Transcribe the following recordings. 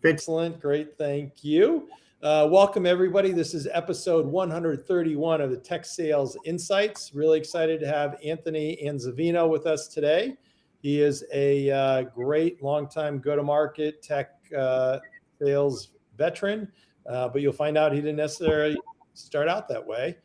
Excellent. Great. Thank you. Welcome, everybody. This is episode 131 of the Tech Sales Insights. Really excited to have Anthony Anzevino with us today. He is a great longtime go-to-market tech sales veteran, but you'll find out he didn't necessarily start out that way.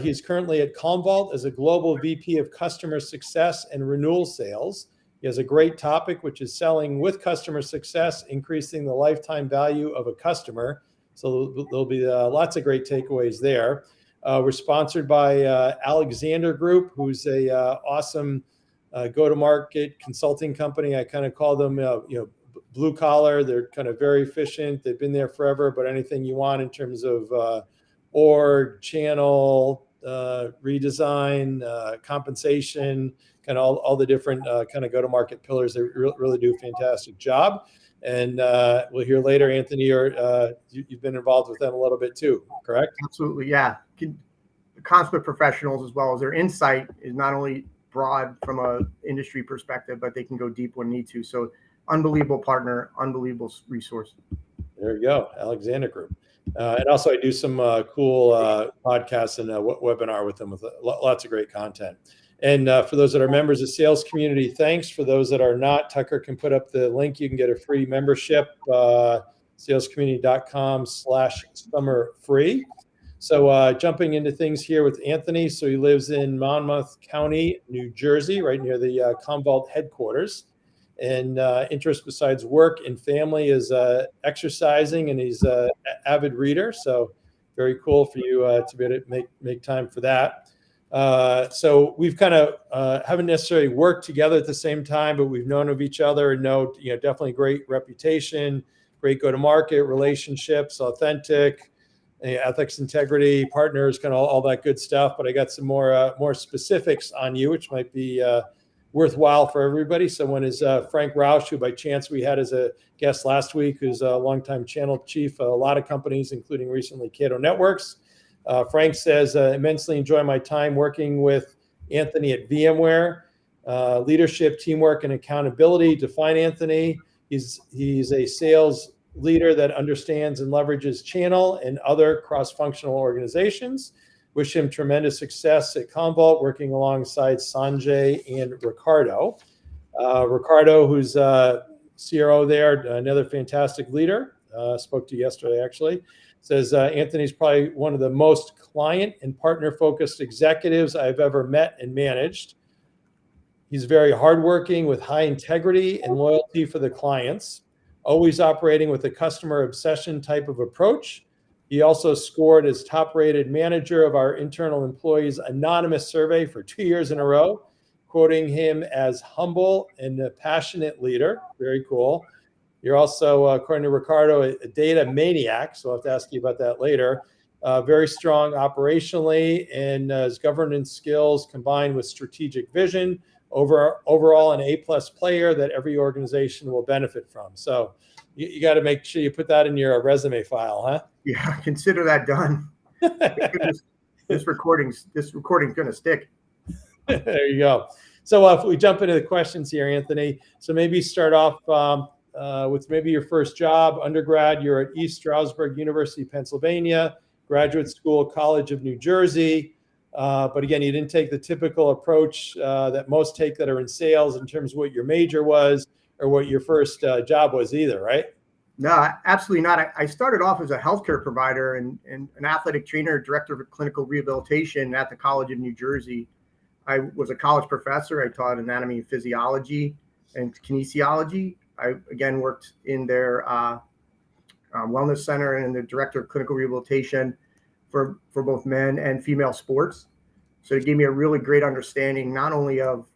He's currently at Commvault as a global VP of customer success and renewal sales. He has a great topic, which is selling with customer success, increasing the lifetime value of a customer. So there'll be lots of great takeaways there. We're sponsored by Alexander Group, who's a awesome go-to-market consulting company. I kind of call them, blue collar. They're kind of very efficient. They've been there forever, but anything you want in terms of org, channel, redesign, compensation, kind of all the different kind of go-to-market pillars. They really do a fantastic job. And we'll hear later, Anthony, you've been involved with them a little bit too, correct? Absolutely, yeah. Consummate professionals, as well as their insight is not only broad from a industry perspective, but they can go deep when need to. So unbelievable partner, unbelievable resource. There you go, Alexander Group. And also I do some cool podcasts and webinar with them with lots of great content. And for those that are members of Sales Community, thanks. For those that are not, Tucker can put up the link. You can get a free membership, salescommunity.com/summer free. So jumping into things here with Anthony. So he lives in Monmouth County, New Jersey, right near the Commvault headquarters. And interest besides work and family is exercising, and he's an avid reader. So very cool for you to be able to make time for that. So we've kind of haven't necessarily worked together at the same time, but we've known of each other and know, definitely great reputation, great go-to-market relationships, authentic, ethics, integrity, partners, kind of all that good stuff. But I got some more specifics on you, which might be worthwhile for everybody. So one is Frank Roush, who by chance we had as a guest last week, who's a longtime channel chief at a lot of companies, including recently Cato Networks. Frank says, immensely enjoy my time working with Anthony at VMware. Leadership, teamwork, and accountability define Anthony. He's a sales leader that understands and leverages channel and other cross-functional organizations. Wish him tremendous success at Commvault, working alongside Sanjay and Ricardo. Ricardo, who's CRO there, another fantastic leader. Spoke to yesterday, actually. Says Anthony's probably one of the most client and partner-focused executives I've ever met and managed. He's very hardworking with high integrity and loyalty for the clients, always operating with a customer obsession type of approach. He also scored as top-rated manager of our internal employees anonymous survey for 2 years in a row, quoting him as humble and a passionate leader. Very cool. You're also, according to Ricardo, a data maniac, so I'll have to ask you about that later. Very strong operationally, and his governance skills combined with strategic vision, overall an A-plus player that every organization will benefit from. So you got to make sure you put that in your resume file, huh? Yeah, consider that done. This recording's going to stick. There you go. So if we jump into the questions here, Anthony, so maybe start off with maybe your first job. Undergrad, you're at East Stroudsburg University, Pennsylvania. Graduate school, College of New Jersey. But again, you didn't take the typical approach that most take that are in sales in terms of what your major was or what your first job was either, right? No, absolutely not. I started off as a healthcare provider and an athletic trainer, director of clinical rehabilitation at the College of New Jersey. I was a college professor. I taught anatomy and physiology and kinesiology. I, again, worked in their wellness center and the director of clinical rehabilitation for both men and female sports. So it gave me a really great understanding, not only of,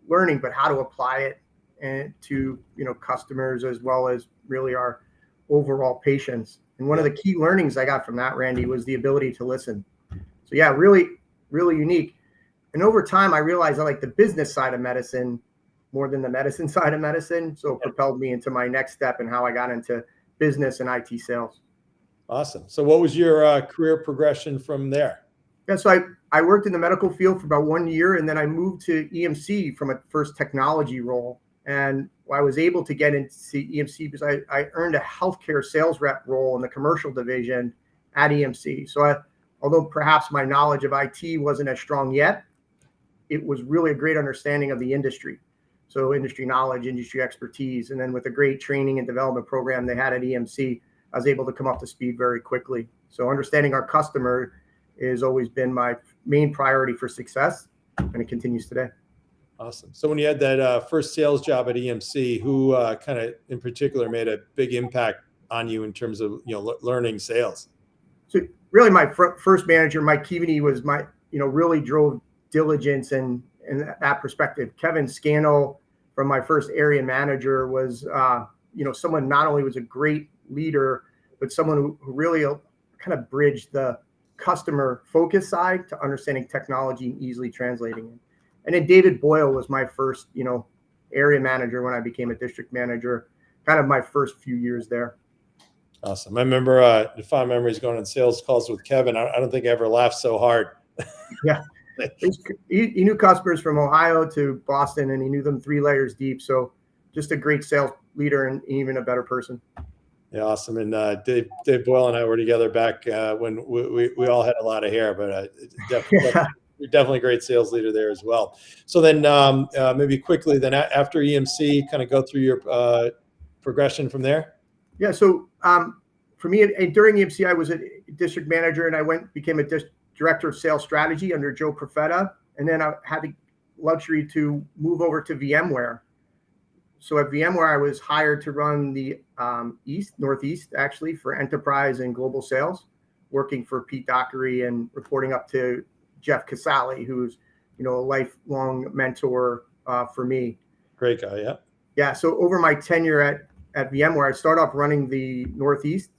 learning, but how to apply it and to, customers, as well as really our overall patients. And one of the key learnings I got from that, Randy, was the ability to listen. So yeah, really, really unique. And over time, I realized I like the business side of medicine more than the medicine side of medicine. So it propelled me into my next step and how I got into business and IT sales. Awesome. So what was your career progression from there? Yeah, so I worked in the medical field for about 1 year, and then I moved to EMC from a first technology role. And I was able to get into EMC because I earned a healthcare sales rep role in the commercial division at EMC. So although perhaps my knowledge of IT wasn't as strong yet, it was really a great understanding of the industry. So industry knowledge, industry expertise, and then with a great training and development program they had at EMC, I was able to come up to speed very quickly. So understanding our customer has always been my main priority for success, and it continues today. Awesome. So when you had that first sales job at EMC, who kind of in particular made a big impact on you in terms of learning sales? So really, my first manager, Mike Keaveney, was my really drove diligence and that perspective. Kevin Scannell, from my first area manager, was someone not only was a great leader, but someone who really kind of bridged the customer focus side to understanding technology and easily translating it. And then David Boyle was my first, area manager when I became a district manager, kind of my first few years there. Awesome. I remember the fond memories going on sales calls with Kevin. I don't think I ever laughed so hard. Yeah. He knew customers from Ohio to Boston, and he knew them 3 layers deep. So just a great sales leader and even a better person. Yeah, awesome. And Dave Boyle and I were together back when we all had a lot of hair, but definitely a great sales leader there as well. So then maybe quickly, then after EMC, kind of go through your progression from there. Yeah. So for me, during EMC, I was a district manager, and I became a director of sales strategy under Joe Profeta. And then I had the luxury to move over to VMware. So at VMware, I was hired to run the Northeast, actually, for enterprise and global sales, working for Pete Dockery and reporting up to Jeff Casale, who's, a lifelong mentor for me. Great guy, yeah. Yeah, so over my tenure at VMware, I started off running the Northeast,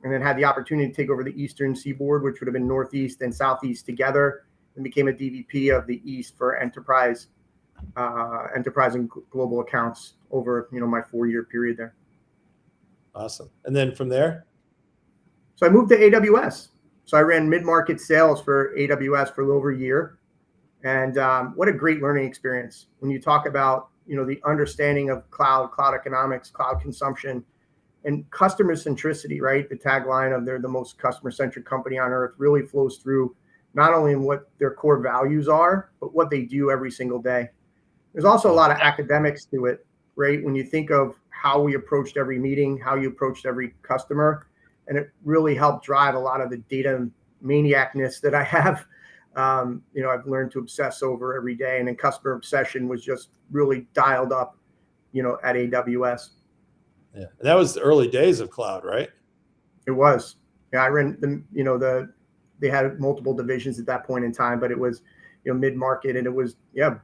and then had the opportunity to take over the Eastern Seaboard, which would have been Northeast and Southeast together, and became a DVP of the East for enterprise and global accounts over my 4-year period there. Awesome. And then from there, so I moved to AWS. So I ran mid-market sales for AWS for a little over a year, and what a great learning experience when you talk about the understanding of cloud economics, cloud consumption, and customer centricity. Right, the tagline of they're the most customer-centric company on earth really flows through not only in what their core values are, but what they do every single day. There's also a lot of academics to it, right? When you think of how we approached every meeting, how you approached every customer, and it really helped drive a lot of the data maniacness that I have. I've learned to obsess over every day, and then customer obsession was just really dialed up, at AWS. Yeah, and that was the early days of cloud, right? It was. Yeah, I ran they had multiple divisions at that point in time, but it was mid-market, and it was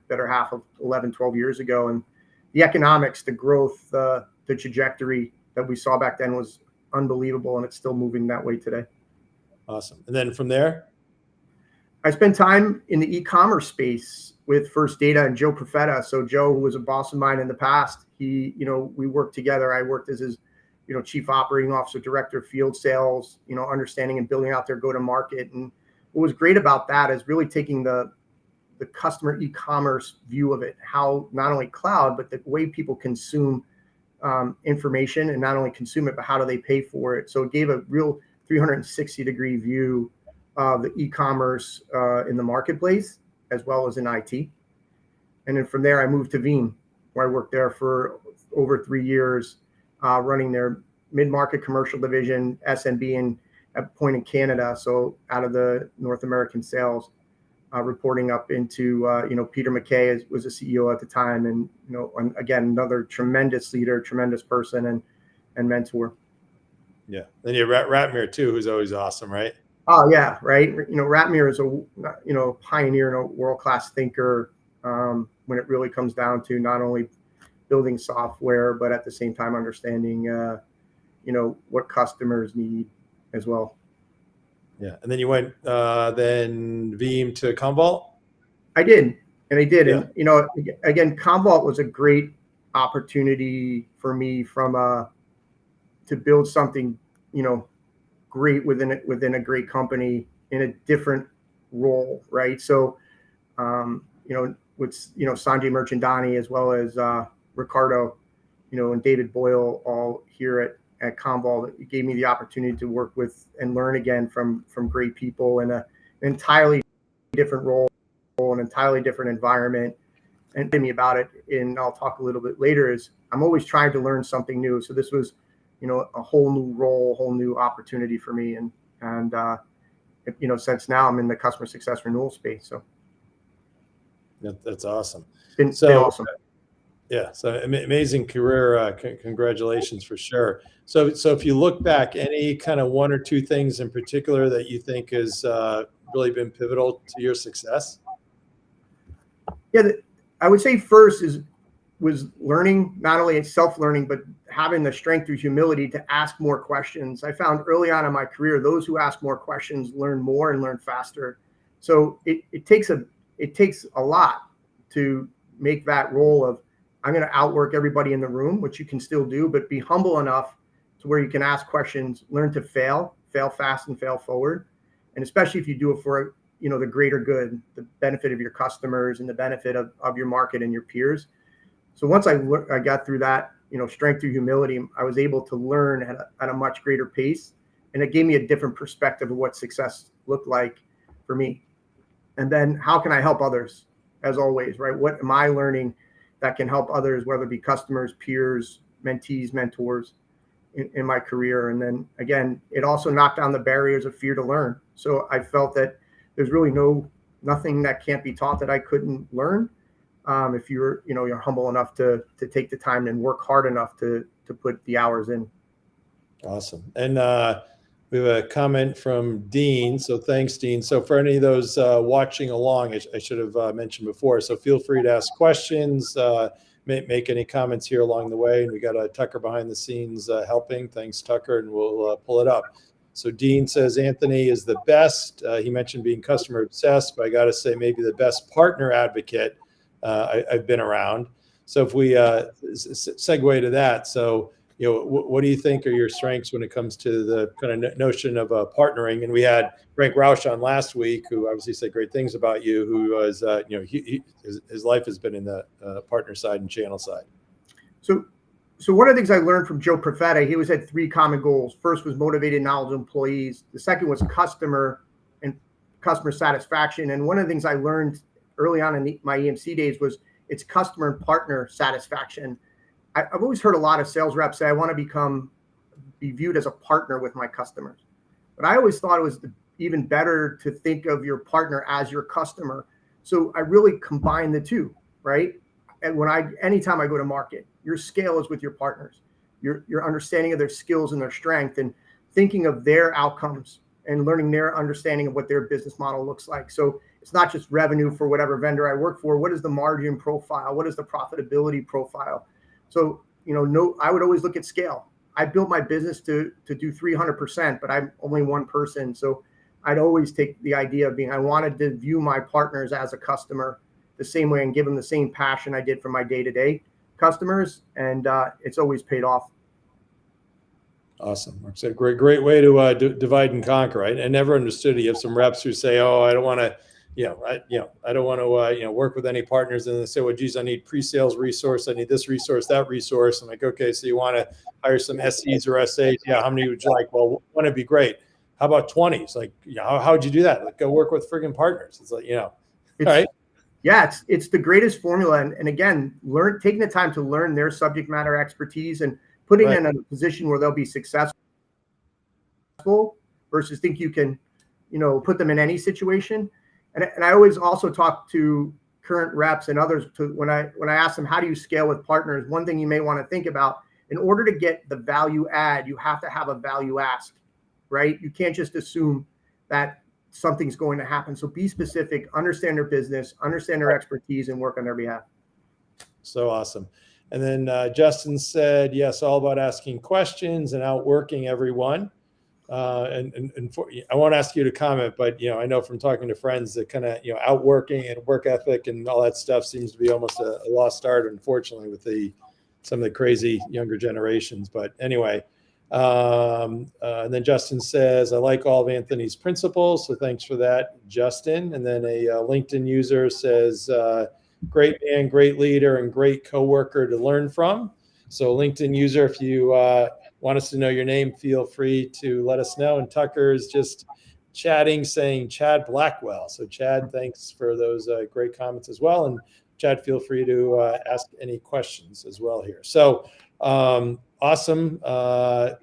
better half of 11, 12 years ago. And the economics, the growth, the trajectory that we saw back then was unbelievable, and it's still moving that way today. Awesome. And then from there, I spent time in the e-commerce space with First Data and Joe Profeta. So Joe, who was a boss of mine in the past, we worked together. I worked as his chief operating officer, director of field sales, understanding and building out their go-to-market. And what was great about that is really taking the customer e-commerce view of it, how not only cloud, but the way people consume information, and not only consume it, but how do they pay for it. So it gave a real 360-degree view of the e-commerce in the marketplace, as well as in IT. And then from there, I moved to Veeam, where I worked there for over 3 years, running their mid-market commercial division, SMB, and at a point in Canada. So out of the North American sales, reporting up into, Peter McKay was a CEO at the time. And, again, another tremendous leader, tremendous person and mentor. Yeah. Then you have Ratmir too, who's always awesome, right? Oh yeah. Right. Ratmir is a pioneer and a world-class thinker when it really comes down to not only building software, but at the same time understanding, what customers need as well. Yeah. And then you went then Veeam to Commvault? I did. Yeah. And, again, Commvault was a great opportunity for me to build something, great within a great company in a different role. Right. So, with, Sanjay Mirchandani, as well as Ricardo, and David Boyle, all here at Commvault. It gave me the opportunity to work with and learn again from great people in an entirely different role, an entirely different environment. And me about it, and I'll talk a little bit later, is I'm always trying to learn something new. So this was, a whole new role, a whole new opportunity for me. And since now I'm in the customer success renewal space. So that's awesome. Been awesome. Yeah. So amazing career. Congratulations for sure. So if you look back, any kind of one or two things in particular that you think has really been pivotal to your success? Yeah, I would say first was learning, not only self-learning, but having the strength through humility to ask more questions. I found early on in my career, those who ask more questions learn more and learn faster. So it takes a lot to make that role of, I'm going to outwork everybody in the room, which you can still do, but be humble enough to where you can ask questions, learn to fail fast and fail forward. And especially if you do it for, the greater good, the benefit of your customers and the benefit of your market and your peers. So once I got through that, strength through humility, I was able to learn at a much greater pace. And it gave me a different perspective of what success looked like for me. And then how can I help others? As always, right? What am I learning that can help others, whether it be customers, peers, mentees, mentors in my career? And then again, it also knocked down the barriers of fear to learn. So I felt that there's really nothing that can't be taught that I couldn't learn. If you're humble enough to take the time and work hard enough to put the hours in. Awesome. And we have a comment from Dean. So thanks, Dean. So for any of those watching along, I should have mentioned before. So feel free to ask questions, make any comments here along the way. And we got Tucker behind the scenes helping. Thanks, Tucker. And we'll pull it up. So Dean says Anthony is the best. He mentioned being customer obsessed, but I got to say maybe the best partner advocate I've been around. So if we segue to that, so what do you think are your strengths when it comes to the kind of notion of partnering? And we had Frank Rausch on last week, who obviously said great things about you, who was his life has been in the partner side and channel side. So one of the things I learned from Joe Profeta, he always had three common goals. First was motivated, knowledgeable employees. The second was customer satisfaction. And one of the things I learned early on in my EMC days was it's customer and partner satisfaction. I've always heard a lot of sales reps say, I want to be viewed as a partner with my customers. But I always thought it was even better to think of your partner as your customer. So I really combine the two, right? And anytime I go to market, your scale is with your partners, your understanding of their skills and their strength, and thinking of their outcomes and learning their understanding of what their business model looks like. So it's not just revenue for whatever vendor I work for. What is the margin profile? What is the profitability profile? So, I would always look at scale. I built my business to do 300%, but I'm only one person. So I'd always take the idea of I wanted to view my partners as a customer the same way and give them the same passion I did for my day-to-day customers. And it's always paid off. Awesome. It's a great way to divide and conquer. Right? I never understood it. You have some reps who say, "Oh, I don't want to, I don't want to, work with any partners." And they say, "Well, geez, I need pre-sales resource. I need this resource, that resource." I'm like, "Okay, so you want to hire some SEs or SAs? Yeah. How many would you like?" "Well, one would be great." "How about 20? It's like, how'd you do that?" "Like, go work with friggin' partners." It's like, all right. Yeah, it's the greatest formula. And again, taking the time to learn their subject matter expertise and putting them in a position where they'll be successful versus think you can, put them in any situation. And I always also talk to current reps and others when I ask them, how do you scale with partners? One thing you may want to think about, in order to get the value add, you have to have a value ask, right? You can't just assume that something's going to happen. So be specific, understand their business, understand their expertise, and work on their behalf. So awesome. And then Justin said, yes, all about asking questions and outworking everyone. And I won't ask you to comment, but, I know from talking to friends that kind of, outworking and work ethic and all that stuff seems to be almost a lost art, unfortunately, with some of the crazy younger generations. But anyway, and then Justin says, I like all of Anthony's principles. So thanks for that, Justin. And then a LinkedIn user says, great man, great leader, and great coworker to learn from. So LinkedIn user, if you want us to know your name, feel free to let us know. And Tucker is just chatting, saying Chad Blackwell. So Chad, thanks for those great comments as well. And Chad, feel free to ask any questions as well here. So awesome. So,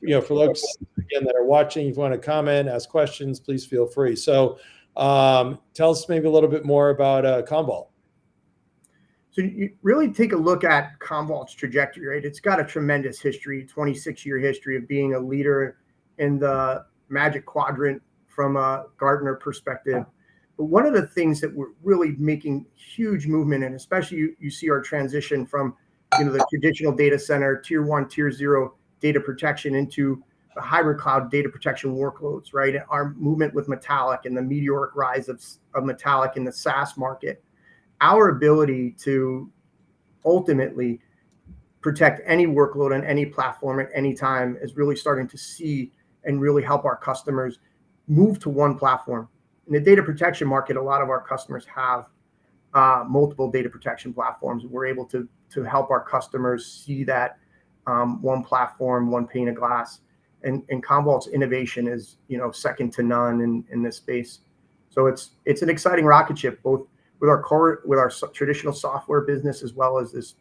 for folks again that are watching, if you want to comment, ask questions, please feel free. So tell us maybe a little bit more about Commvault. So you really take a look at Commvault's trajectory, right? It's got a tremendous history, 26-year history of being a leader in the Magic Quadrant from a Gartner perspective. But one of the things that we're really making huge movement in, especially you see our transition from the traditional data center, tier 1, tier 0 data protection into the hybrid cloud data protection workloads, right? Our movement with Metallic and the meteoric rise of Metallic in the SaaS market. Our ability to ultimately protect any workload on any platform at any time is really starting to see and really help our customers move to one platform. In the data protection market, a lot of our customers have multiple data protection platforms. We're able to help our customers see that one platform, one pane of glass. And Commvault's innovation is second to none in this space. So it's an exciting rocket ship, both with our traditional software business as well as this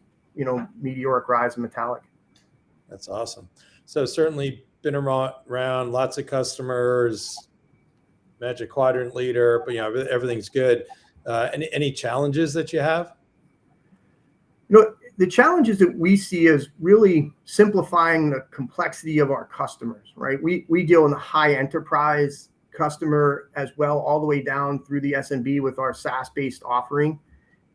meteoric rise in Metallic. That's awesome. So certainly been around, lots of customers, Magic Quadrant leader, but everything's good. Any challenges that you have? The challenges that we see is really simplifying the complexity of our customers, right? We deal in the high enterprise customer as well, all the way down through the SMB with our SaaS-based offering.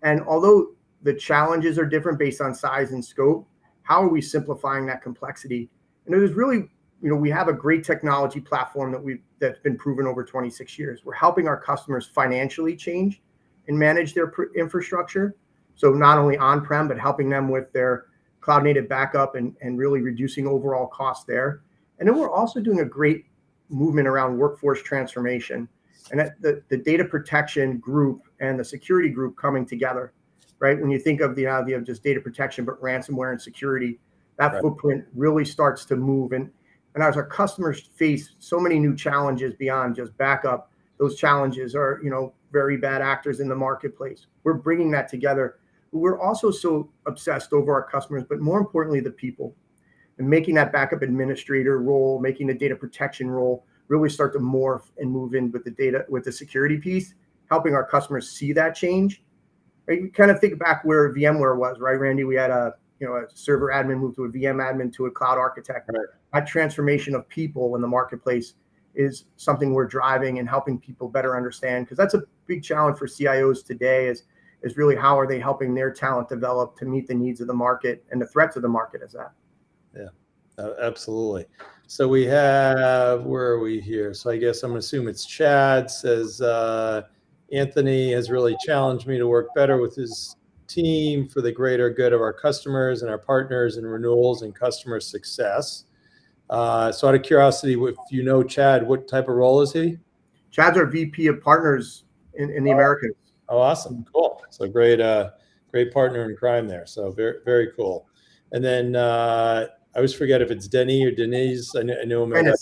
And although the challenges are different based on size and scope, how are we simplifying that complexity? And it is really, we have a great technology platform that's been proven over 26 years. We're helping our customers financially change and manage their infrastructure. So not only on-prem, but helping them with their cloud-native backup and really reducing overall costs there. And then we're also doing a great movement around workforce transformation, and the data protection group and the security group coming together, right? When you think of the idea of just data protection, but ransomware and security, that right. Footprint really starts to move. And as our customers face so many new challenges beyond just backup, those challenges are, very bad actors in the marketplace. We're bringing that together. But we're also so obsessed over our customers, but more importantly, the people. And making that backup administrator role, making the data protection role really start to morph and move in with the security piece, helping our customers see that change. Right? You kind of think back where VMware was, right, Randy? We had a server admin move to a VM admin to a cloud architect. Right. That transformation of people in the marketplace is something we're driving and helping people better understand, because that's a big challenge for CIOs today is really how are they helping their talent develop to meet the needs of the market and the threats of the market as that. Yeah, absolutely. So we have, where are we here? So I guess I'm going to assume it's Chad says, Anthony has really challenged me to work better with his team for the greater good of our customers and our partners in renewals and customer success. So out of curiosity, if Chad, what type of role is he? Chad's our VP of partners in the Americas. Oh, awesome. Cool. So great partner in crime there. So very, very cool. And then I always forget if it's Denny or Denise. I know him.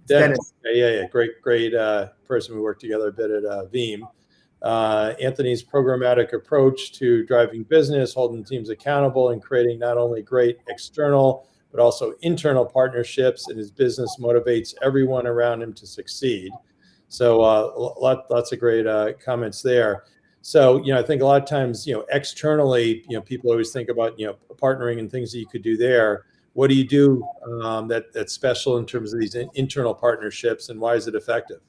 Dennis. Yeah. Great person. We worked together a bit at Veeam. Anthony's programmatic approach to driving business, holding teams accountable, and creating not only great external, but also internal partnerships, and his business motivates everyone around him to succeed. So lots of great comments there. So, I think a lot of times, externally, people always think about, partnering and things that you could do there. What do you do that's special in terms of these internal partnerships, and why is it effective?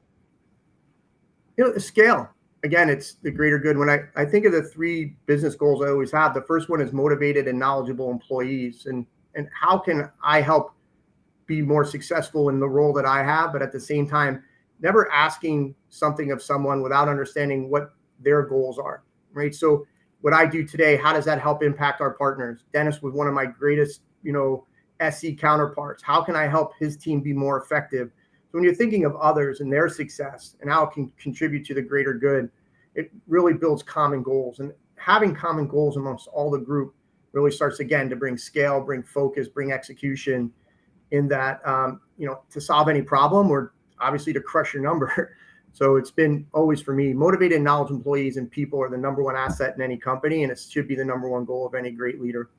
Scale. Again, it's the greater good. When I think of the three business goals I always have, the first one is motivated and knowledgeable employees. And how can I help be more successful in the role that I have, but at the same time, never asking something of someone without understanding what their goals are, right? So what I do today, how does that help impact our partners? Dennis was one of my greatest, SC counterparts. How can I help his team be more effective? So when you're thinking of others and their success and how it can contribute to the greater good, it really builds common goals. And having common goals amongst all the group really starts again to bring scale, bring focus, bring execution in that, to solve any problem or obviously to crush your number. So it's been always for me, motivated and knowledgeable employees and people are the number one asset in any company, and it should be the number one goal of any great leader.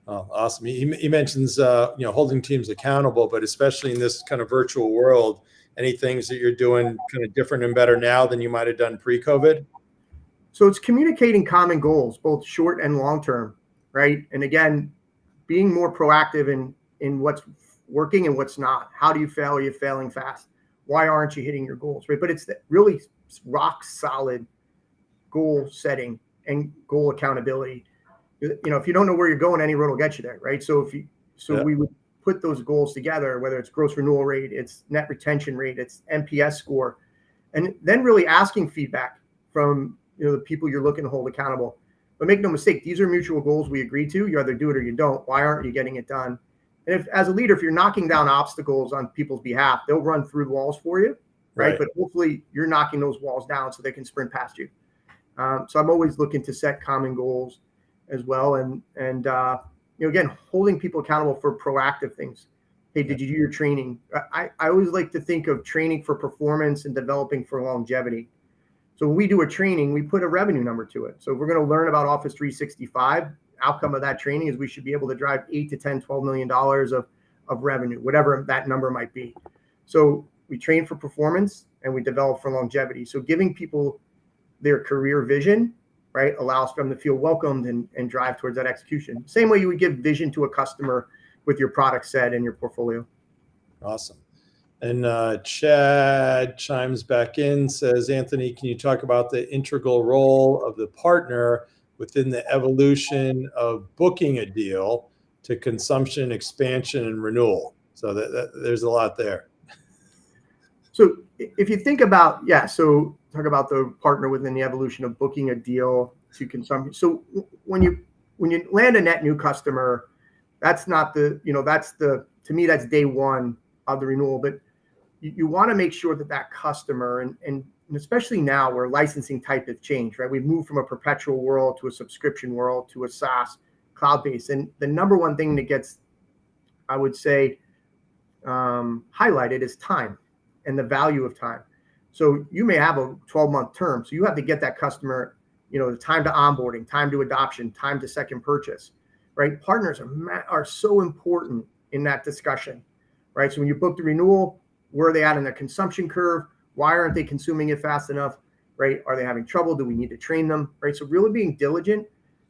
Oh, awesome. He mentions, holding teams accountable, but especially in this kind of virtual world, any things that you're doing kind of different and better now than you might have done pre-COVID? So it's communicating common goals, both short and long term, right? And again, being more proactive in what's working and what's not. How do you fail? Are you failing fast? Why aren't you hitting your goals, right? But it's really rock solid goal setting and goal accountability. If you don't know where you're going, any road will get you there, right? So we would put those goals together, whether it's gross renewal rate, it's net retention rate, it's NPS score, and then really asking feedback from the people you're looking to hold accountable. But make no mistake, these are mutual goals we agree to. You either do it or you don't. Why aren't you getting it done? And if, as a leader, if you're knocking down obstacles on people's behalf, they'll run through walls for you, right? But hopefully you're knocking those walls down so they can sprint past you. So I'm always looking to set common goals as well. And again, holding people accountable for proactive things. Hey, did you do your training? I always like to think of training for performance and developing for longevity. So when we do a training, we put a revenue number to it. So if we're going to learn about Office 365, outcome of that training is we should be able to drive $8 to $10, $12 million of revenue, whatever that number might be. So we train for performance and we develop for longevity. So giving people their career vision, right, allows them to feel welcomed and drive towards that execution. Same way you would give vision to a customer with your product set and your portfolio. Awesome. And Chad chimes back in, says, Anthony, can you talk about the integral role of the partner within the evolution of booking a deal to consumption, expansion, and renewal? So there's a lot there. So if you think about, so talk about the partner within the evolution of booking a deal to consumption. So when you land a net new customer, that's not to me, that's day one of the renewal, but you want to make sure that customer, and especially now where licensing type has changed, right? We've moved from a perpetual world to a subscription world to a SaaS cloud-based. And the number one thing that gets, I would say, highlighted is time and the value of time. So you may have a 12-month term. So you have to get that customer, the time to onboarding, time to adoption, time to second purchase, right? Partners are so important in that discussion, right? So when you book the renewal, where are they at in their consumption curve? Why aren't they consuming it fast enough, right? Are they having trouble? Do we need to train them, right? So really being diligent,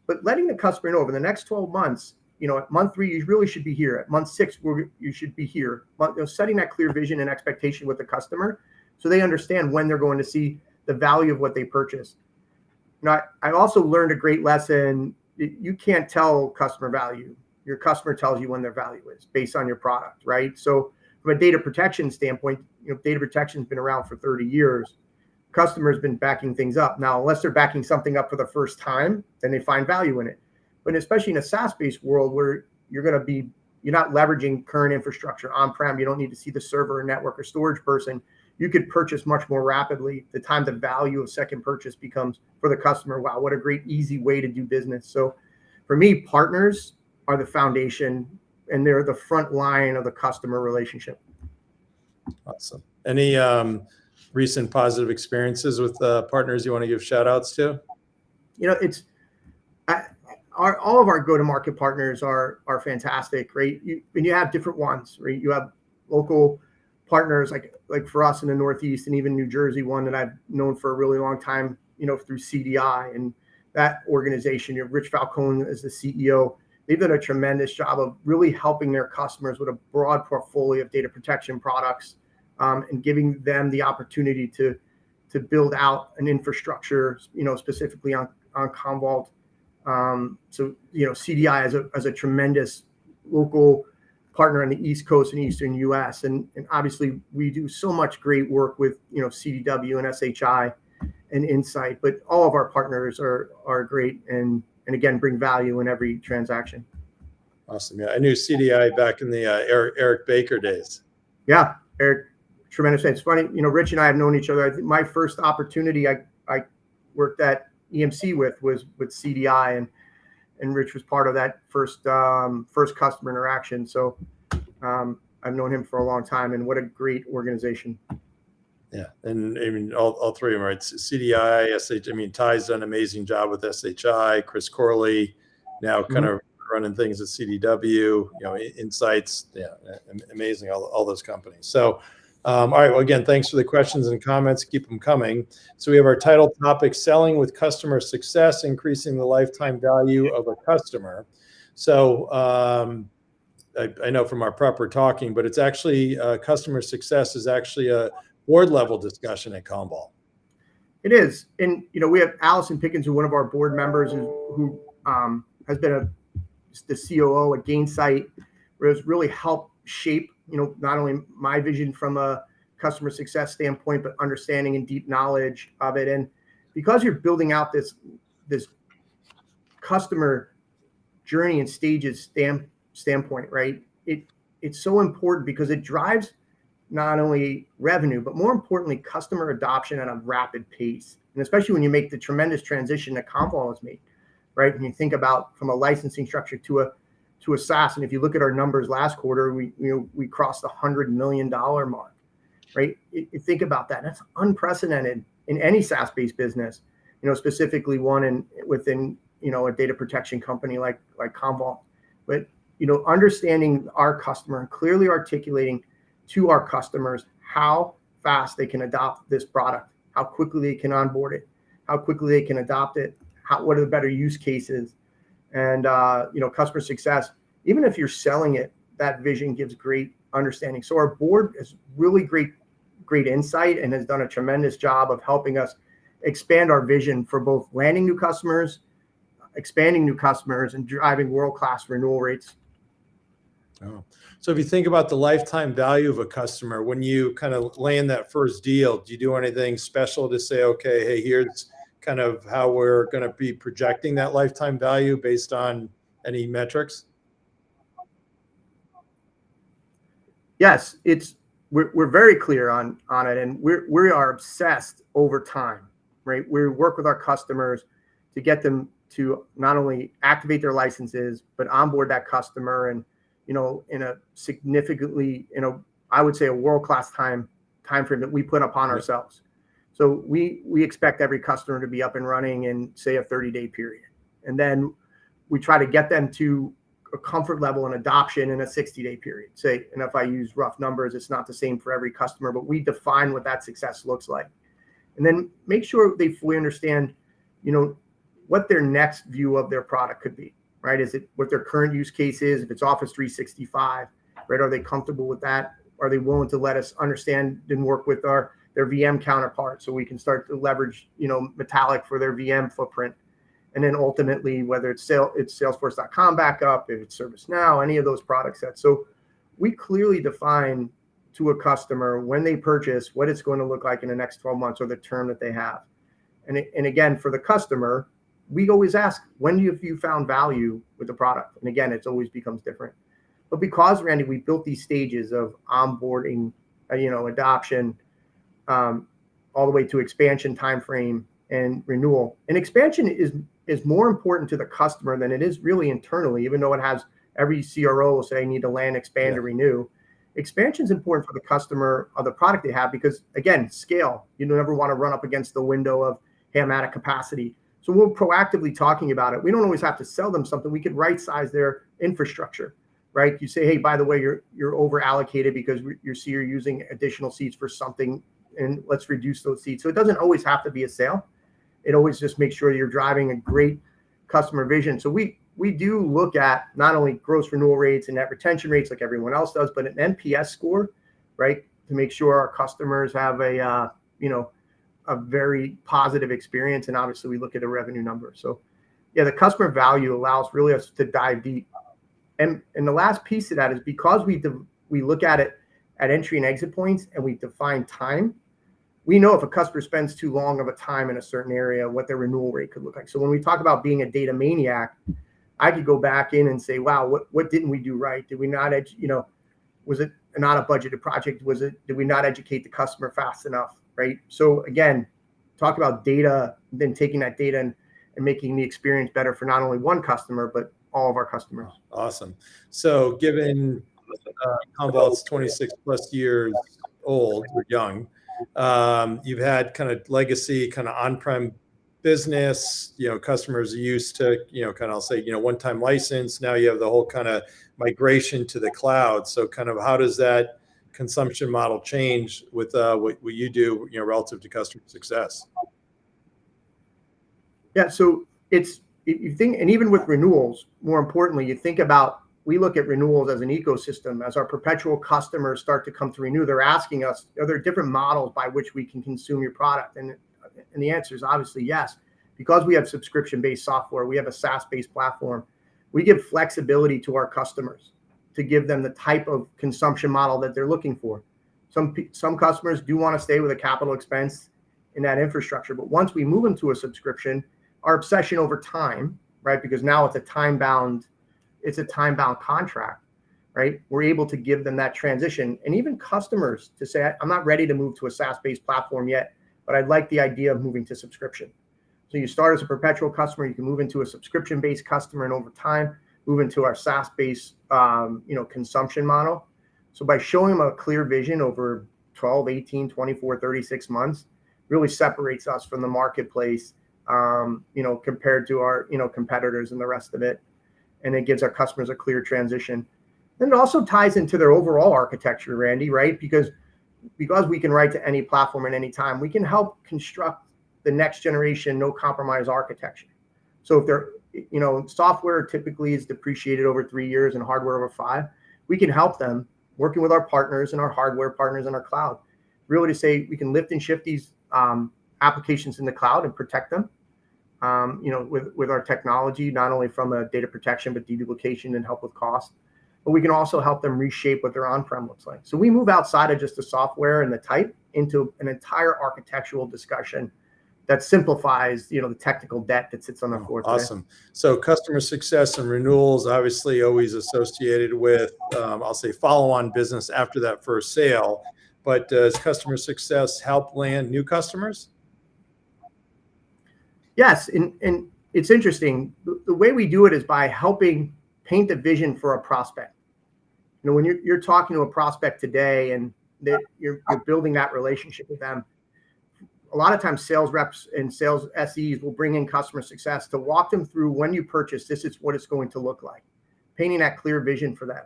but letting the customer know over the next 12 months, at month 3, you really should be here. At month 6, you should be here. But setting that clear vision and expectation with the customer so they understand when they're going to see the value of what they purchase. Now, I also learned a great lesson. You can't tell customer value. Your customer tells you when their value is based on your product, right? So from a data protection standpoint, data protection's been around for 30 years. Customers been backing things up. Now, unless they're backing something up for the first time, then they find value in it. But especially in a SaaS-based world where you're not leveraging current infrastructure on-prem, you don't need to see the server or network or storage person. You could purchase much more rapidly. The time the value of second purchase becomes for the customer, wow, what a great, easy way to do business. So for me, partners are the foundation and they're the front line of the customer relationship. Awesome. Any recent positive experiences with partners you want to give shout outs to? All of our go-to-market partners are fantastic, right? And you have different ones, right? You have local partners like for us in the Northeast and even New Jersey, one that I've known for a really long time, through CDI and that organization. Rich Falcone is the CEO. They've done a tremendous job of really helping their customers with a broad portfolio of data protection products and giving them the opportunity to build out an infrastructure, specifically on Commvault. So CDI as a tremendous local partner on the East Coast and Eastern U.S. And obviously we do so much great work with CDW and SHI and Insight, but all of our partners are great and again bring value in every transaction. Awesome. Yeah, I knew CDI back in the Eric Baker days. Yeah, Eric, tremendous. It's funny, Rich and I have known each other. I think my first opportunity I worked at EMC with was with CDI, and Rich was part of that first customer interaction. So I've known him for a long time, and what a great organization. Yeah, and I mean all three of them, right? CDI, SH. I mean, Ty's done an amazing job with SHI. Chris Corley, now kind of running things at CDW. Insights. Yeah, amazing. All those companies. So, all right. Well, again, thanks for the questions and comments. Keep them coming. So we have our title topic: selling with customer success, increasing the lifetime value of a customer. So. I know from our prep we're talking, but it's actually customer success is actually a board level discussion at Commvault. It is. And, we have Allison Pickens, who one of our board members who has been the COO at Gainsight, who has really helped shape, not only my vision from a customer success standpoint, but understanding and deep knowledge of it. And because you're building out this customer journey and stages standpoint, right? It's so important because it drives not only revenue, but more importantly, customer adoption at a rapid pace. And especially when you make the tremendous transition that Commvault has made, right? When you think about from a licensing structure to a SaaS, and if you look at our numbers last quarter, we crossed the $100 million mark, right? You think about that. That's unprecedented in any SaaS-based business, specifically one within a data protection company like Commvault. But understanding our customer and clearly articulating to our customers how fast they can adopt this product, how quickly they can onboard it, how quickly they can adopt it, what are the better use cases, and customer success. Even if you're selling it, that vision gives great understanding. So our board is really great insight and has done a tremendous job of helping us expand our vision for both landing new customers, expanding new customers, and driving world-class renewal rates. Oh. So if you think about the lifetime value of a customer, when you kind of land that first deal, do you do anything special to say, okay, hey, here's kind of how we're going to be projecting that lifetime value based on any metrics? Yes, we're very clear on it, and we are obsessed over time, right? We work with our customers to get them to not only activate their licenses, but onboard that customer and in a significantly, I would say a world-class time frame that we put upon ourselves. So we expect every customer to be up and running in, say, a 30-day period. And then we try to get them to a comfort level and adoption in a 60-day period. And if I use rough numbers, it's not the same for every customer, but we define what that success looks like. And then make sure they fully understand, what their next view of their product could be. Right? Is it what their current use case is? If it's Office 365, right? Are they comfortable with that? Are they willing to let us understand and work with their VM counterpart so we can start to leverage, Metallic for their VM footprint? And then ultimately, whether it's Salesforce.com backup, if it's ServiceNow, any of those product sets. So we clearly define to a customer when they purchase what it's going to look like in the next 12 months or the term that they have. And again, for the customer, we always ask, when have you found value with the product? And again, it always becomes different. But because, Randy, we built these stages of onboarding, adoption, all the way to expansion timeframe and renewal. And expansion is more important to the customer than it is really internally, even though it has every CRO will say, I need to land, expand, or renew. Expansion is important for the customer of the product they have because, again, scale. You never want to run up against the window of, hey, I'm out of capacity. So we're proactively talking about it. We don't always have to sell them something. We could right size their infrastructure, right? You say, hey, by the way, you're over allocated because you're using additional seats for something, and let's reduce those seats. So it doesn't always have to be a sale. It always just makes sure you're driving a great customer vision. So we do look at not only gross renewal rates and net retention rates like everyone else does, but an NPS score, right? To make sure our customers have a very positive experience. And obviously we look at a revenue number. So the customer value allows really us to dive deep. And the last piece of that is because we look at it at entry and exit points and we define time, we know if a customer spends too long of a time in a certain area, what their renewal rate could look like. So when we talk about being a data maniac, I could go back in and say, wow, what didn't we do right? Did we not, was it not a budgeted project? Did we not educate the customer fast enough? Right. So again, talk about data, then taking that data and making the experience better for not only one customer, but all of our customers. Awesome. So given Commvault's 26 plus years old or young, you've had kind of legacy, kind of on-prem business, customers are used to, kind of, I'll say, one-time license. Now you have the whole kind of migration to the cloud. So kind of how does that consumption model change with what you do, relative to customer success? Yeah, so you think, and even with renewals, more importantly, you think about, we look at renewals as an ecosystem. As our perpetual customers start to come to renew, they're asking us, are there different models by which we can consume your product? And the answer is obviously yes. Because we have subscription-based software, we have a SaaS-based platform, we give flexibility to our customers to give them the type of consumption model that they're looking for. Some customers do want to stay with a capital expense in that infrastructure, but once we move them to a subscription, our obsession over time, right? Because now it's a time-bound contract, right? We're able to give them that transition, and even customers to say, I'm not ready to move to a SaaS-based platform yet, but I'd like the idea of moving to subscription. So you start as a perpetual customer, you can move into a subscription-based customer, and over time, move into our SaaS-based, consumption model. So by showing them a clear vision over 12, 18, 24, 36 months, really separates us from the marketplace, compared to our, competitors and the rest of it. And it gives our customers a clear transition. And it also ties into their overall architecture, Randy, right? Because we can write to any platform at any time, we can help construct the next generation, no compromise architecture. So if they're, software typically is depreciated over 3 years and hardware over 5, we can help them working with our partners and our hardware partners and our cloud, really to say we can lift and shift these applications in the cloud and protect them, with our technology, not only from a data protection, but deduplication and help with cost. But we can also help them reshape what their on-prem looks like. So we move outside of just the software and the type into an entire architectural discussion that simplifies, the technical debt that sits on the floor today. Awesome. So customer success and renewals, obviously always associated with, I'll say, follow-on business after that first sale. But does customer success help land new customers? Yes, and it's interesting. The way we do it is by helping paint the vision for a prospect. When you're talking to a prospect today and that you're building that relationship with them, a lot of times sales reps and sales SEs will bring in customer success to walk them through, when you purchase, this is what it's going to look like, painting that clear vision for them.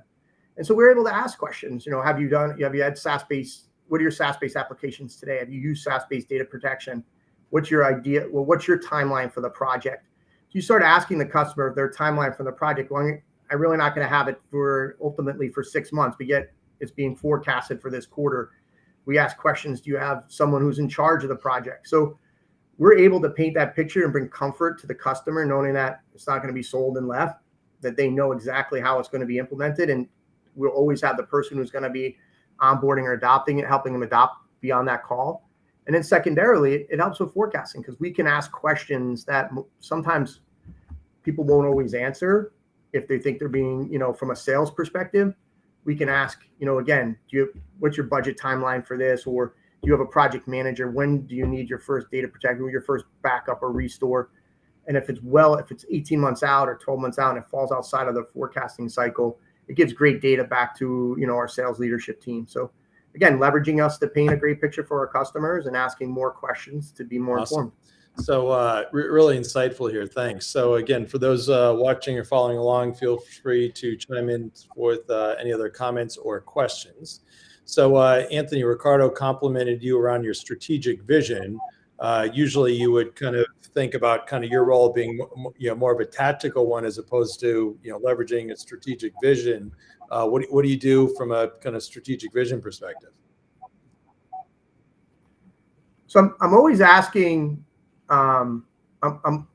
And so we're able to ask questions. Have you had SaaS-based? What are your SaaS-based applications today? Have you used SaaS-based data protection? What's your idea? Well, what's your timeline for the project? So you start asking the customer their timeline for the project. Well, I'm really not going to have it ultimately for 6 months, but yet it's being forecasted for this quarter. We ask questions. Do you have someone who's in charge of the project? So we're able to paint that picture and bring comfort to the customer, knowing that it's not going to be sold and left, that they know exactly how it's going to be implemented. And we'll always have the person who's going to be onboarding or adopting it, helping them adopt beyond that call. And then secondarily, it helps with forecasting, because we can ask questions that sometimes people won't always answer if they think they're being, from a sales perspective. We can ask, again, what's your budget timeline for this? Or do you have a project manager? When do you need your first data protection or your first backup or restore? And if it's 18 months out or 12 months out and it falls outside of the forecasting cycle, it gives great data back to, our sales leadership team. So again, leveraging us to paint a great picture for our customers and asking more questions to be more informed. So really insightful here. Thanks. So again, for those watching or following along, feel free to chime in with any other comments or questions. So Anthony, Ricardo complimented you around your strategic vision. Usually you would kind of think about kind of your role being more of a tactical one, as opposed to leveraging a strategic vision. What do you do from a kind of strategic vision perspective? So I'm always asking. I'm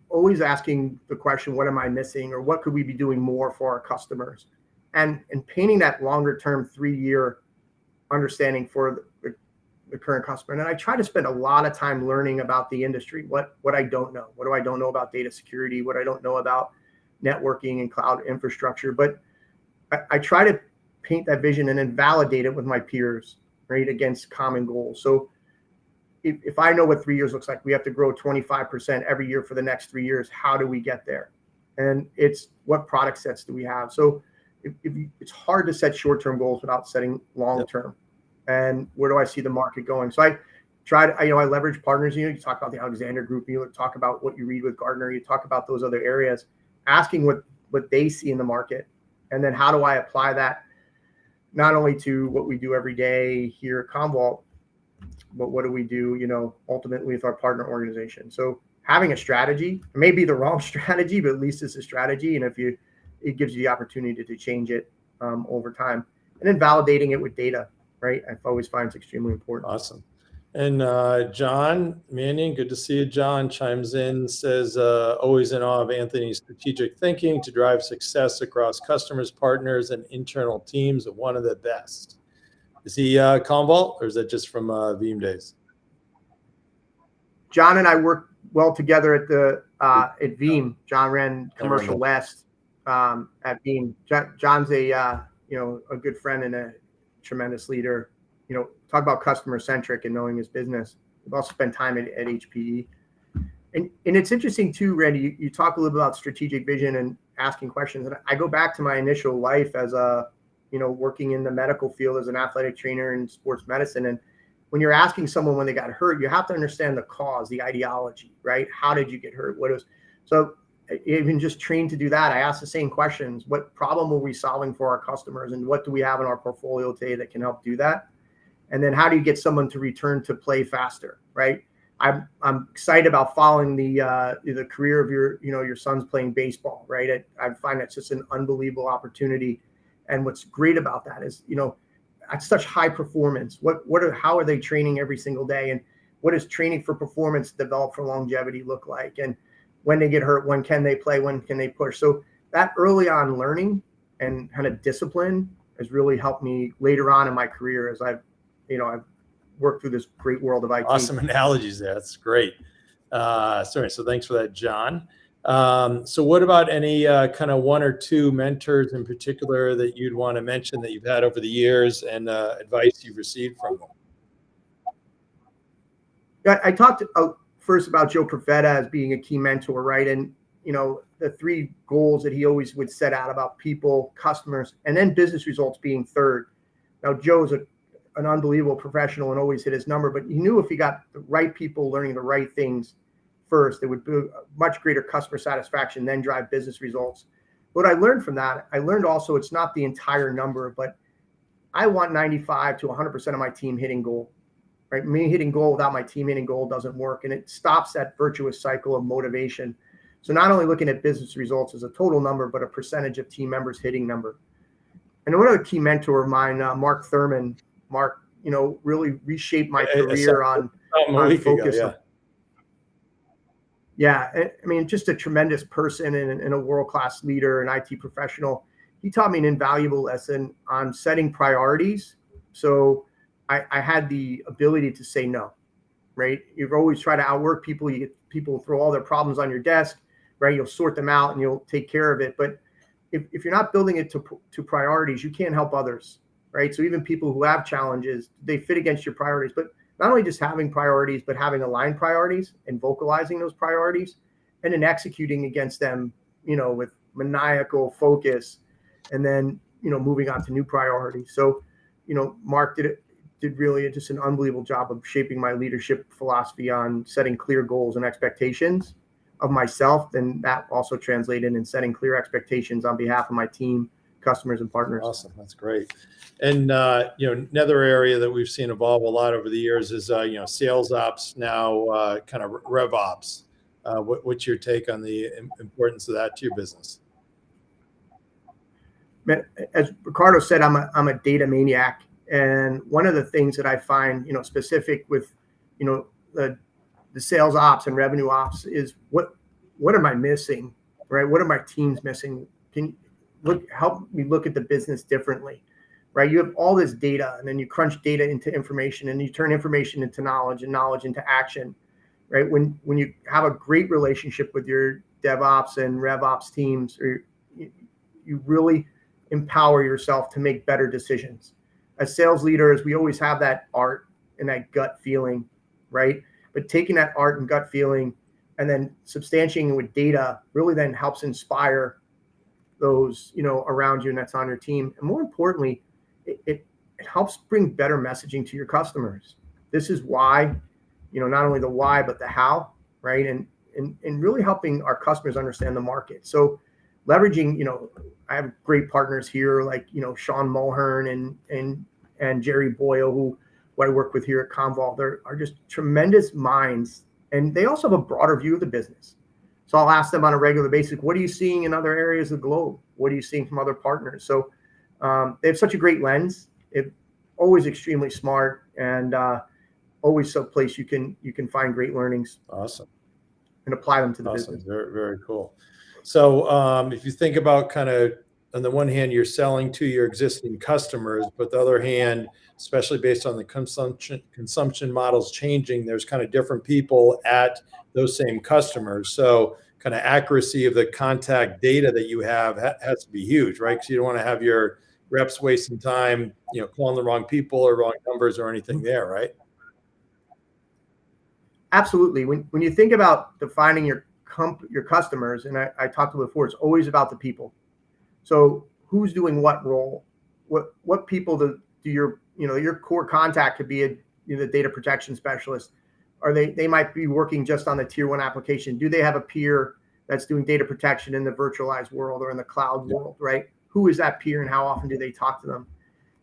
always asking the question, what am I missing, or what could we be doing more for our customers, and painting that longer term 3-year understanding for the current customer. And I try to spend a lot of time learning about the industry, what I don't know. What do I don't know about data security? What I don't know about networking and cloud infrastructure? But I try to paint that vision and then validate it with my peers, right, against common goals. So if I know what 3 years looks like, we have to grow 25% every year for the next 3 years. How do we get there? And it's what product sets do we have? So it's hard to set short-term goals without setting long-term. And where do I see the market going? So I leverage partners. You talk about the Alexander Group. You talk about what you read with Gartner. You talk about those other areas, asking what they see in the market, and then how do I apply that not only to what we do every day here at Commvault, but what do we do, ultimately with our partner organization. So having a strategy, it may be the wrong strategy, but at least it's a strategy. And it gives you the opportunity to change it over time, and then validating it with data, right? I always find it's extremely important. Awesome. And John Manning, good to see you. John chimes in, says, always in awe of Anthony's strategic thinking to drive success across customers, partners, and internal teams. One of the best. Is he Commvault, or is that just from Veeam days? John and I worked well together at Veeam. John ran Commercial West at Veeam. John's a good friend and a tremendous leader. Talk about customer centric and knowing his business. We've also spent time at HPE. And it's interesting too, Randy, you talk a little bit about strategic vision and asking questions. And I go back to my initial life as working in the medical field as an athletic trainer in sports medicine. And when you're asking someone when they got hurt, you have to understand the cause, the ideology, right? How did you get hurt? So even just trained to do that, I ask the same questions. What problem are we solving for our customers? And what do we have in our portfolio today that can help do that? And then how do you get someone to return to play faster, right? I'm excited about following the career of your son's playing baseball, right? I find that's just an unbelievable opportunity. And what's great about that is, at such high performance, how are they training every single day? And what does training for performance develop for longevity look like? And when they get hurt, when can they play? When can they push? So that early on learning and kind of discipline has really helped me later on in my career as I've worked through this great world of IT. Awesome analogies there. That's great. So thanks for that, John. So what about any kind of one or two mentors in particular that you'd want to mention that you've had over the years and advice you've received from them? Yeah, I talked first about Joe Profeta as being a key mentor, right? And, the 3 goals that he always would set out about people, customers, and then business results being third. Now, Joe's an unbelievable professional and always hit his number, but he knew if he got the right people learning the right things first, it would be much greater customer satisfaction, then drive business results. What I learned from that, I learned also it's not the entire number, but I want 95 to 100% of my team hitting goal, right? Me hitting goal without my team hitting goal doesn't work. And it stops that virtuous cycle of motivation. So not only looking at business results as a total number, but a percentage of team members hitting number. And one other key mentor of mine, Mark Thurman, really reshaped my career on focus. Yeah, I mean, just a tremendous person and a world-class leader, an IT professional. He taught me an invaluable lesson on setting priorities. So I had the ability to say no, right? You've always tried to outwork people. You get people throw all their problems on your desk, right? You'll sort them out and you'll take care of it. But if you're not building it to priorities, you can't help others, right? So even people who have challenges, they fit against your priorities. But not only just having priorities, but having aligned priorities and vocalizing those priorities and then executing against them, with maniacal focus, and then, moving on to new priorities. So, Mark did really just an unbelievable job of shaping my leadership philosophy on setting clear goals and expectations of myself. And that also translated in setting clear expectations on behalf of my team, customers, and partners. Awesome. That's great. And, another area that we've seen evolve a lot over the years is, sales ops, now kind of rev ops. What's your take on the importance of that to your business? As Ricardo said, I'm a data maniac. And one of the things that I find, specific with, the sales ops and revenue ops is what am I missing, right? What are my teams missing? Can you help me look at the business differently, right? You have all this data, and then you crunch data into information, and you turn information into knowledge, and knowledge into action, right? When you have a great relationship with your DevOps and RevOps teams, or you really empower yourself to make better decisions. As sales leaders, we always have that art and that gut feeling, right? But taking that art and gut feeling and then substantiating it with data really then helps inspire those, around you and that's on your team. And more importantly, it helps bring better messaging to your customers. This is why, not only the why, but the how, right? And really helping our customers understand the market. So leveraging, I have great partners here like, Sean Mulhern and Jerry Boyle, who I work with here at Commvault. They are just tremendous minds. And they also have a broader view of the business. So I'll ask them on a regular basis, what are you seeing in other areas of the globe? What are you seeing from other partners? So they have such a great lens. It's always extremely smart and always some place you can find great learnings. Awesome. And apply them to the business. Very, very cool. So if you think about kind of, on the one hand, you're selling to your existing customers, but the other hand, especially based on the consumption models changing, there's kind of different people at those same customers. So kind of accuracy of the contact data that you have has to be huge, right? Because you don't want to have your reps wasting time, calling the wrong people or wrong numbers or anything there, right? Absolutely. When you think about defining your customers, and I talked about before, it's always about the people. So who's doing what role? What people do your core contact could be the data protection specialist. Or they might be working just on the tier 1 application. Do they have a peer that's doing data protection in the virtualized world or in the cloud world, right? Who is that peer and how often do they talk to them?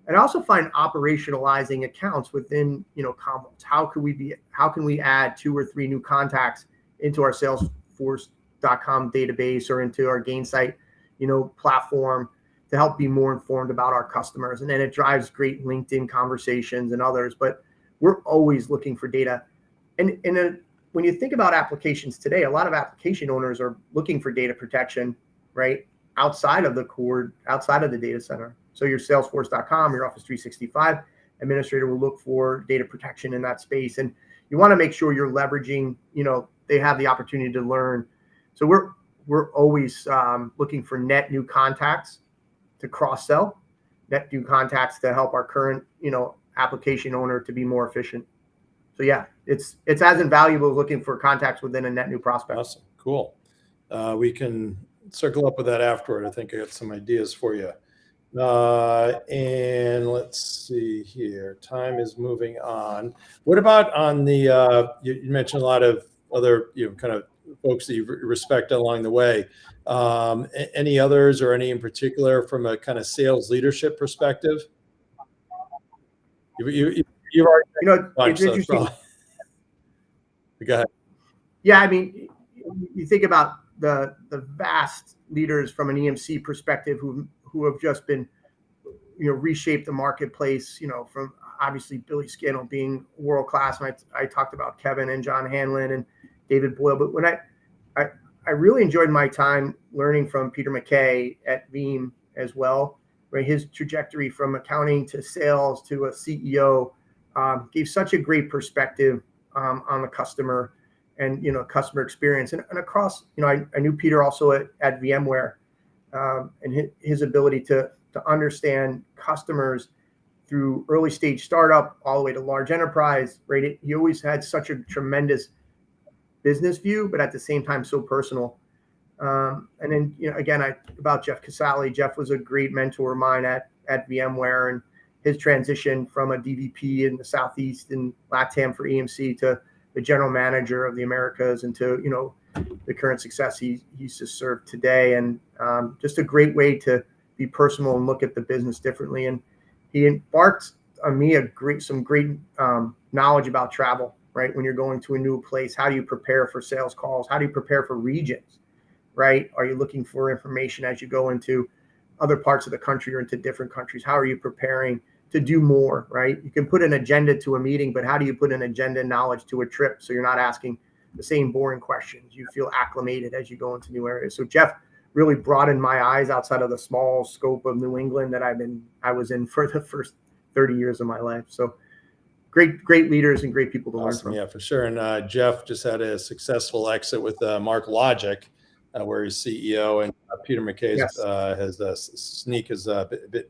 And I also find operationalizing accounts within, Commvault. How can we add 2 or 3 new contacts into our Salesforce.com database or into our Gainsight, platform to help be more informed about our customers? And then it drives great LinkedIn conversations and others, but we're always looking for data. And when you think about applications today, a lot of application owners are looking for data protection, right? Outside of the data center. So your Salesforce.com, your Office 365 administrator will look for data protection in that space. And you want to make sure you're leveraging, they have the opportunity to learn. So we're always looking for net new contacts to cross-sell, net new contacts to help our current, application owner to be more efficient. So yeah, it's as invaluable as looking for contacts within a net new prospect. Awesome. Cool. We can circle up with that afterward. I think I got some ideas for you. And let's see here. Time is moving on. What about on the, you mentioned a lot of other, kind of folks that you respect along the way. Any others or any in particular from a kind of sales leadership perspective? You've already it's interesting. Go ahead. Yeah, I mean, you think about the vast leaders from an EMC perspective who have just been, reshaped the marketplace, from obviously Billy Scannell being world class. And I talked about Kevin and John Hanlon and David Boyle. But when I really enjoyed my time learning from Peter McKay at Veeam as well, right? His trajectory from accounting to sales to a CEO gave such a great perspective on the customer and, customer experience. And across, I knew Peter also at VMware and his ability to understand customers through early stage startup all the way to large enterprise, right? He always had such a tremendous business view, but at the same time, so personal. And then, again, about Jeff Casale. Jeff was a great mentor of mine at VMware, and his transition from a DVP in the Southeast and LATAM for EMC to the general manager of the Americas and to, the current success he's just served today. And just a great way to be personal and look at the business differently. And he embarked on me some great knowledge about travel, right? When you're going to a new place, how do you prepare for sales calls? How do you prepare for regions, right? Are you looking for information as you go into other parts of the country or into different countries? How are you preparing to do more, right? You can put an agenda to a meeting, but how do you put an agenda and knowledge to a trip so you're not asking the same boring questions? You feel acclimated as you go into new areas. So Jeff really broadened my eyes outside of the small scope of New England that I was in for the first 30 years of my life. So great leaders and great people to learn from. Yeah, for sure. And Jeff just had a successful exit with Mark Logic, where he's CEO, and Peter McKay has Sneak has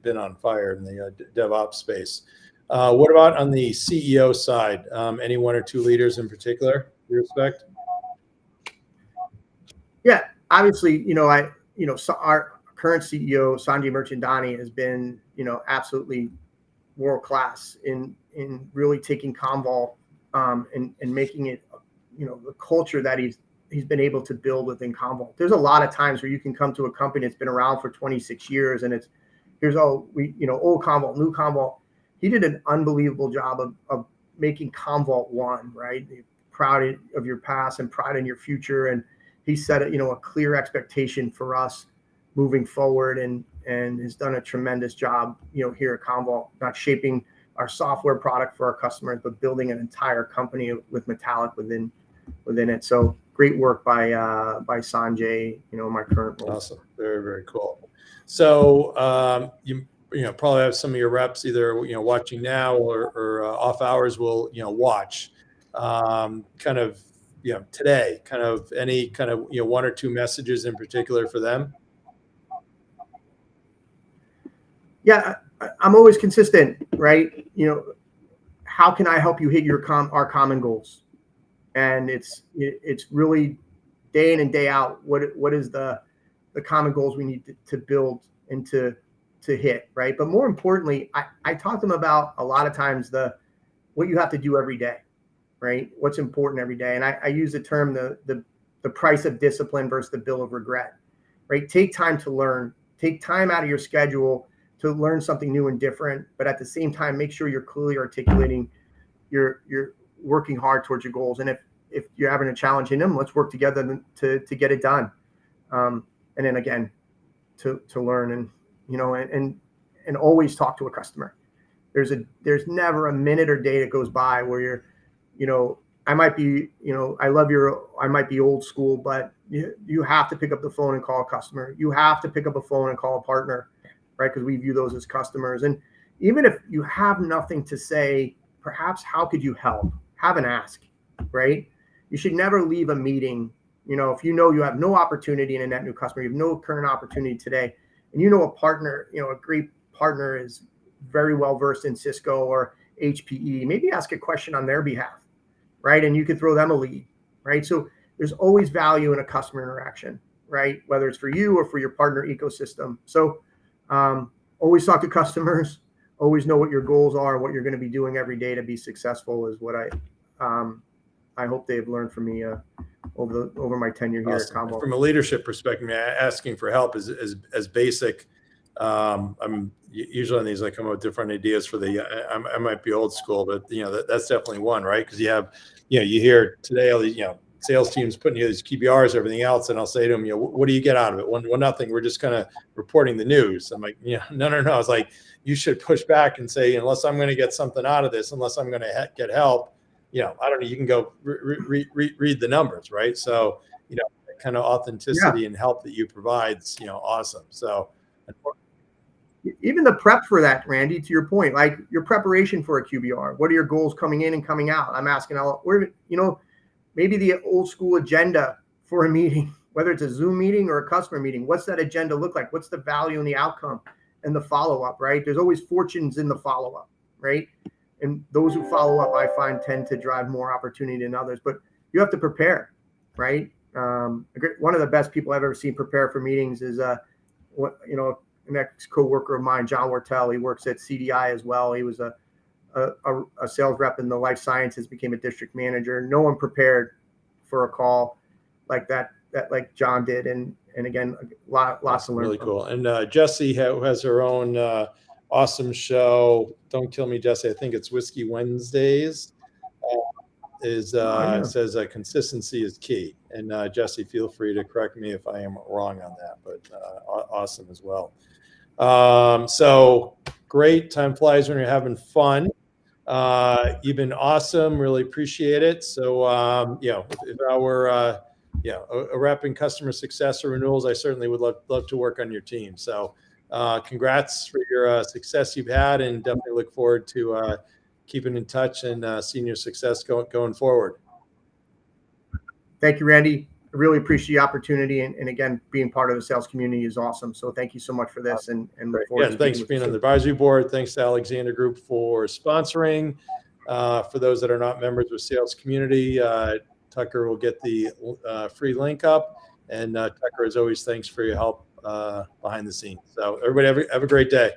been on fire in the DevOps space. What about on the CEO side? Any one or two leaders in particular you respect? Yeah, obviously, so our current CEO, Sanjay Mirchandani, has been, absolutely world class in really taking Commvault and making it, the culture that he's been able to build within Commvault. There's a lot of times where you can come to a company that's been around for 26 years and here's old Commvault, new Commvault. He did an unbelievable job of making Commvault one, right? Proud of your past and pride in your future. And he set a clear expectation for us moving forward and has done a tremendous job, here at Commvault, not shaping our software product for our customers, but building an entire company with Metallic within it. So great work by Sanjay, my current role. Awesome. Very, very cool. So you probably have some of your reps either, watching now or off hours will, watch kind of, today, kind of any kind of, one or two messages in particular for them. Yeah, I'm always consistent, right? How can I help you hit our common goals? And it's really day in and day out. What is the common goals we need to build and to hit, right? But more importantly, I talk to them about a lot of times what you have to do every day, right? What's important every day. And I use the term the price of discipline versus the bill of regret, right? Take time to learn. Take time out of your schedule to learn something new and different, but at the same time, make sure you're clearly articulating you're working hard towards your goals. And if you're having a challenge in them, let's work together to get it done. And then again, to learn and always talk to a customer. There's never a minute or day that goes by where I might be, I might be old school, but you have to pick up the phone and call a customer. You have to pick up a phone and call a partner, right? Because we view those as customers. And even if you have nothing to say, perhaps how could you help? Have an ask, right? You should never leave a meeting. If you have no opportunity in a net new customer, you have no current opportunity today, and a partner, a great partner is very well versed in Cisco or HPE, maybe ask a question on their behalf, right? And you could throw them a lead, right? So there's always value in a customer interaction, right? Whether it's for you or for your partner ecosystem. So always talk to customers, always know what your goals are, what you're going to be doing every day to be successful is what I hope they've learned from me over my tenure here at Commvault. From a leadership perspective, asking for help is basic. I'm usually on these, I come up with different ideas for I might be old school, but that's definitely one, right? Because you have, you hear today all these, sales teams putting these QBRs, everything else, and I'll say to them, what do you get out of it? Well, nothing. We're just kind of reporting the news. I'm like, no. I was like, you should push back and say, unless I'm going to get something out of this, unless I'm going to get help, I don't know. You can go read the numbers, right? So, kind of authenticity and help that you provide, awesome. So, even the prep for that, Randy, to your point, like your preparation for a QBR, what are your goals coming in and coming out? I'm asking maybe the old school agenda for a meeting, whether it's a Zoom meeting or a customer meeting, what's that agenda look like? What's the value and the outcome and the follow-up, right? There's always fortunes in the follow-up, right? And those who follow up, I find, tend to drive more opportunity than others, but you have to prepare, right? One of the best people I've ever seen prepare for meetings is, an ex-coworker of mine, John Wartell. He works at CDI as well. He was a sales rep in the life sciences, became a district manager. No one prepared for a call like that like John did. And again, lots to learn. Really cool. And Jesse, who has her own awesome show, don't kill me, Jesse, I think it's Whiskey Wednesdays, says consistency is key. And Jesse, feel free to correct me if I am wrong on that, but awesome as well. So great. Time flies when you're having fun. You've been awesome. Really appreciate it. So, if I were, a rep in customer success or renewals, I certainly would love to work on your team. So, congrats for your success you've had, and definitely look forward to keeping in touch and seeing your success going forward. Thank you, Randy. really appreciate the opportunity. And again, being part of the sales community is awesome. So thank you so much for this, and look forward to thanks for being on the advisory board. Thanks to Alexander Group for sponsoring. For those that are not members of sales community, Tucker will get the free link up. And Tucker, as always, thanks for your help behind the scenes. So everybody have a great day.